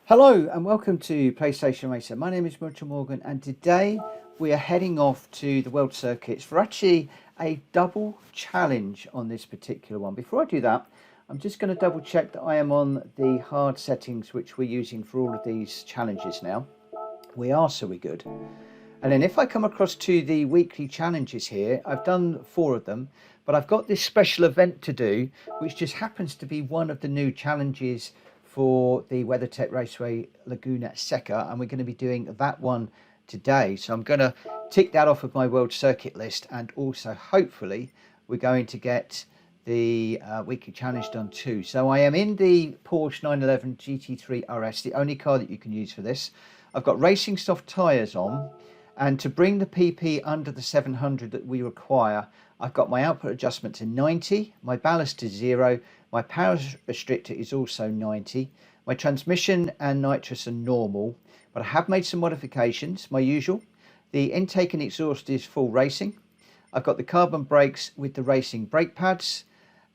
Hello and welcome to PlayStation Racer. My name is Richard Morgan and today we are heading off to the World Circuits for actually a double challenge on this particular one. Before I do that, I'm just going to double check that I am on the hard settings which we're using for all of these challenges now. We are, so we're good. And then if I come across to the weekly challenges here, I've done 4 of them, but I've got this special event to do, which just happens to be one of the new challenges for the WeatherTech Raceway Leguna Seca, and we're going to be doing that one today. So I'm going to tick that off of my World Circuit list, and also hopefully we're going to get the weekly challenge done too. So I am in the Porsche 911 GT3 RS, the only car that you can use for this. I've got racing soft tyres on, and to bring the PP under the 700 that we require, I've got my output adjustment to 90, my ballast to 0, my power restrictor is also 90, my transmission and nitrous are normal, but I have made some modifications, my usual. The intake and exhaust is full racing. I've got the carbon brakes with the racing brake pads,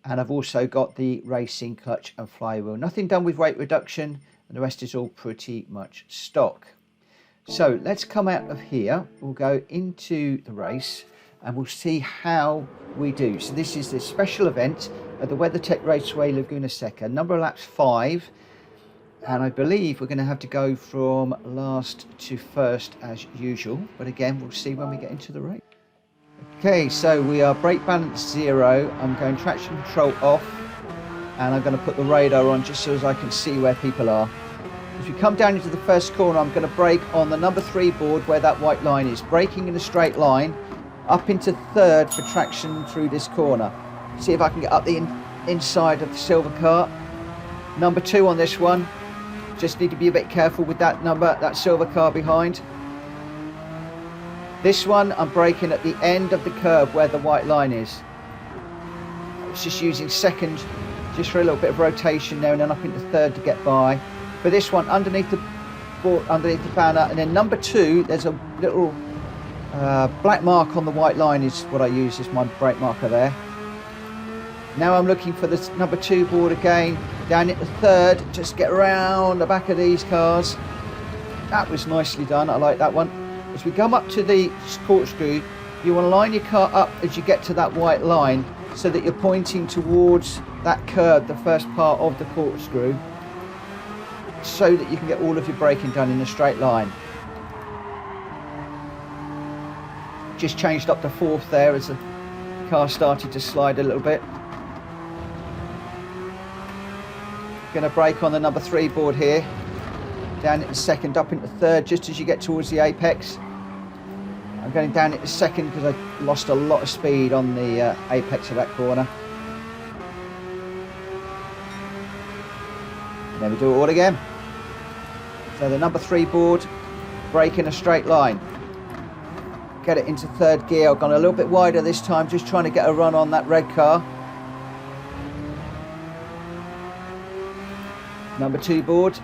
and I've also got the racing clutch and flywheel. Nothing done with weight reduction, and the rest is all pretty much stock. So let's come out of here, we'll go into the race and we'll see how we do. So this is the special event at the WeatherTech Raceway Leguna Seca, number of laps 5, and I believe we're going to have to go from last to first as usual, but again we'll see when we get into the race. Okay, so we are brake balance 0, I'm going traction control off, and I'm going to put the radar on just so as I can see where people are. As we come down into the first corner, I'm going to brake on the number 3 board where that white line is, braking in a straight line up into 3rd for traction through this corner. See if I can get up the inside of the silver car. Number 2 on this one. Just need to be a bit careful with that silver car behind. This one I'm braking at the end of the curve where the white line is. I was just using 2nd just for a little bit of rotation there, and then up into 3rd to get by. For this one, underneath the banner, and then number 2, there's a little black mark on the white line is what I use as my brake marker there. Now I'm looking for this number 2 board again, down into 3rd, just get around the back of these cars. That was nicely done, I like that one. As we come up to the corkscrew, you want to line your car up as you get to that white line so that you're pointing towards that curve, the first part of the corkscrew, so that you can get all of your braking done in a straight line. Just changed up to 4th there as the car started to slide a little bit. Going to brake on the number 3 board here, down into 2nd, up into 3rd, just as you get towards the apex. I'm going down into 2nd because I lost a lot of speed on the apex of that corner. And then we do it all again. So the number 3 board, brake in a straight line. Get it into 3rd gear. I've gone a little bit wider this time, just trying to get a run on that red car. Number 2 board.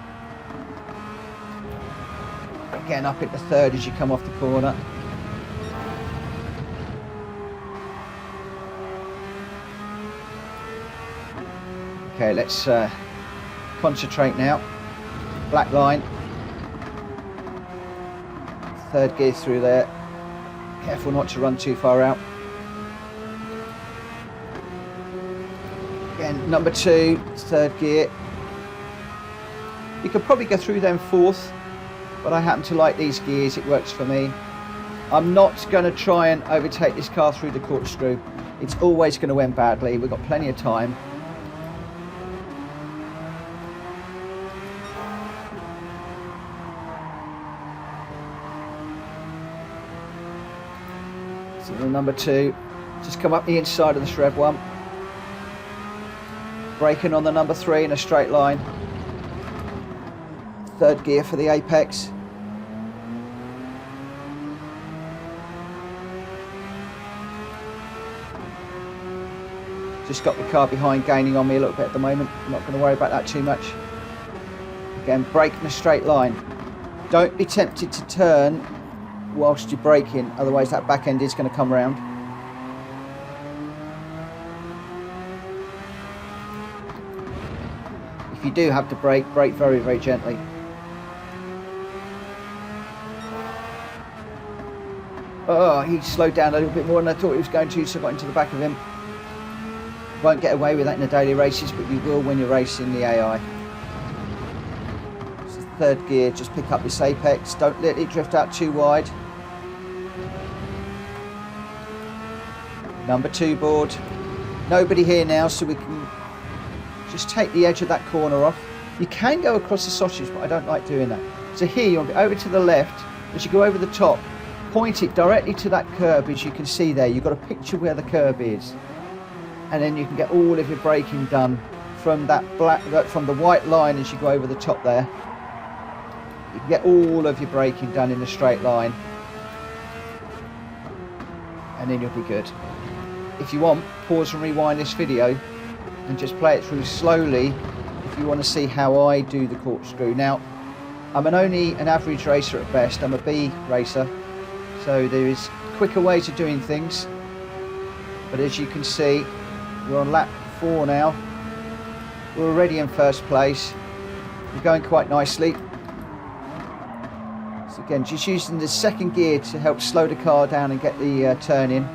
Again up into 3rd as you come off the corner. Okay, let's concentrate now. Black line. 3rd gear through there. Careful not to run too far out. Again, number 2, 3rd gear. You could probably go through them 4th, but I happen to like these gears, it works for me. I'm not going to try and overtake this car through the corkscrew. It's always going to end badly, we've got plenty of time. So the number 2, just come up the inside of this red one. Braking on the number 3 in a straight line. 3rd gear for the apex. Just got the car behind gaining on me a little bit at the moment. I'm not going to worry about that too much. Again, brake in a straight line. Don't be tempted to turn whilst you're braking, otherwise that back end is going to come round. If you do have to brake, brake very, very gently. Oh, he slowed down a little bit more than I thought he was going to, so I got into the back of him. Won't get away with that in the daily races, but you will when you're racing the AI. This is third gear, just pick up this apex, don't let it drift out too wide. Number 2 board. Nobody here now, so we can just take the edge of that corner off. You can go across the sausage, but I don't like doing that. So here you'll go over to the left. As you go over the top, point it directly to that curb. As you can see there, you've got to picture where the curb is, and then you can get all of your braking done from that from the white line as you go over the top there. You can get all of your braking done in a straight line, and then you'll be good. If you want, pause and rewind this video and just play it through slowly if you want to see how I do the corkscrew. Now, I'm only an average racer at best. I'm a B racer, so there is quicker ways of doing things. But as you can see, we're on lap 4 now. We're already in first place. We're going quite nicely. So again, just using the second gear to help slow the car down and get the turn in.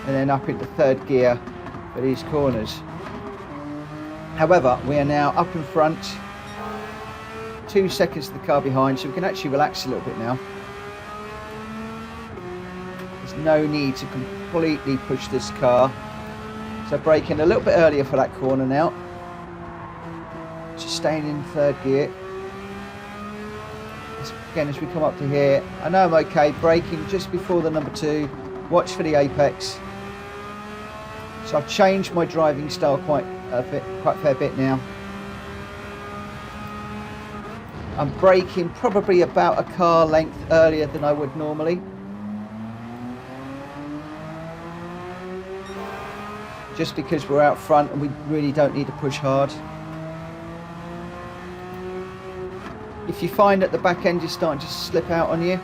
And then up into third gear for these corners. However, we are now up in front, 2 seconds to the car behind, so we can actually relax a little bit now. There's no need to completely push this car. So braking a little bit earlier for that corner now. Just staying in third gear. Again, as we come up to here, I know I'm okay, braking just before the number 2. Watch for the apex. So I've changed my driving style quite a fair bit now. I'm braking probably about a car length earlier than I would normally. Just because we're out front and we really don't need to push hard. If you find that the back end is starting to slip out on you,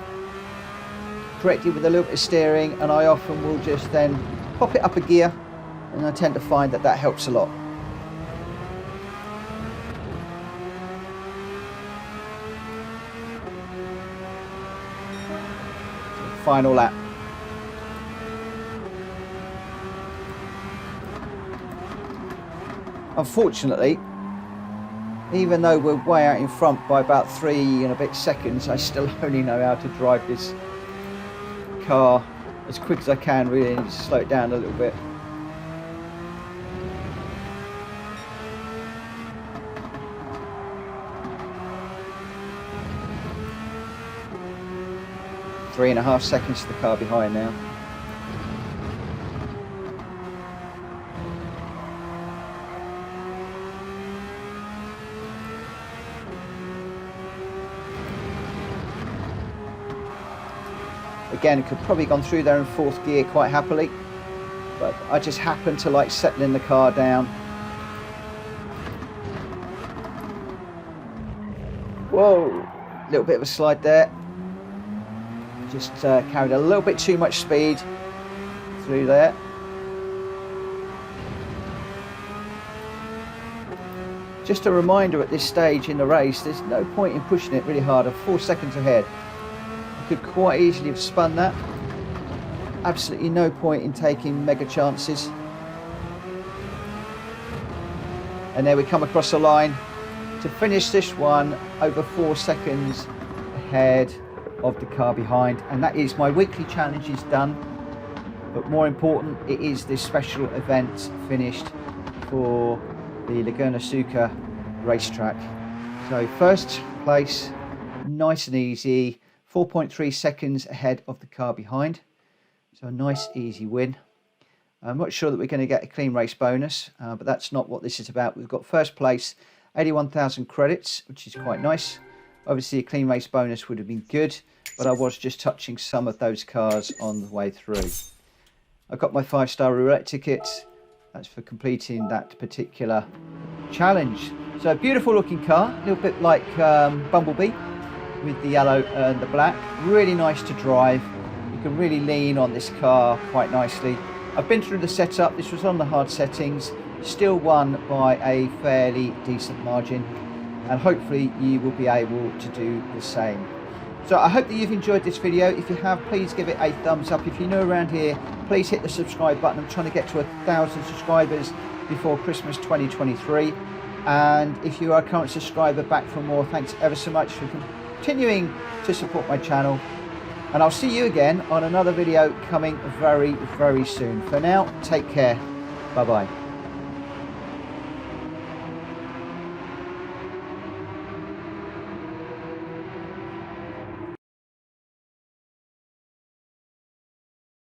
correct it with a little bit of steering, and I often will just then pop it up a gear, and I tend to find that that helps a lot. Final lap. Unfortunately, even though we're way out in front by about 3 and a bit seconds, I still only know how to drive this car as quick as I can, really, and just slow it down a little bit. Three and a half seconds to the car behind now. Again, could probably gone through there in fourth gear quite happily, but I just happened to like settling the car down. Whoa, little bit of a slide there. Just carried a little bit too much speed through there. Just a reminder at this stage in the race, there's no point in pushing it really hard. I'm 4 seconds ahead. I could quite easily have spun that. Absolutely no point in taking mega chances. And there we come across the line to finish this one over 4 seconds ahead of the car behind, and that is my weekly challenge is done. But more important, it is this special event finished for the Leguna Seca racetrack. So first place, nice and easy, 4.3 seconds ahead of the car behind. So a nice easy win. I'm not sure that we're going to get a clean race bonus, but that's not what this is about. We've got first place, 81,000 credits, which is quite nice. Obviously a clean race bonus would have been good, but I was just touching some of those cars on the way through. I got my 5-star roulette ticket. That's for completing that particular challenge. So a beautiful looking car, a little bit like Bumblebee with the yellow and the black. Really nice to drive. You can really lean on this car quite nicely. I've been through the setup. This was on the hard settings. Still won by a fairly decent margin. And hopefully you will be able to do the same. So I hope that you've enjoyed this video. If you have, please give it a thumbs up. If you're new around here, please hit the subscribe button. I'm trying to get to 1,000 subscribers before Christmas 2023. And if you are a current subscriber, back for more. Thanks ever so much for continuing to support my channel. And I'll see you again on another video coming very, very soon. For now, take care. Bye-bye.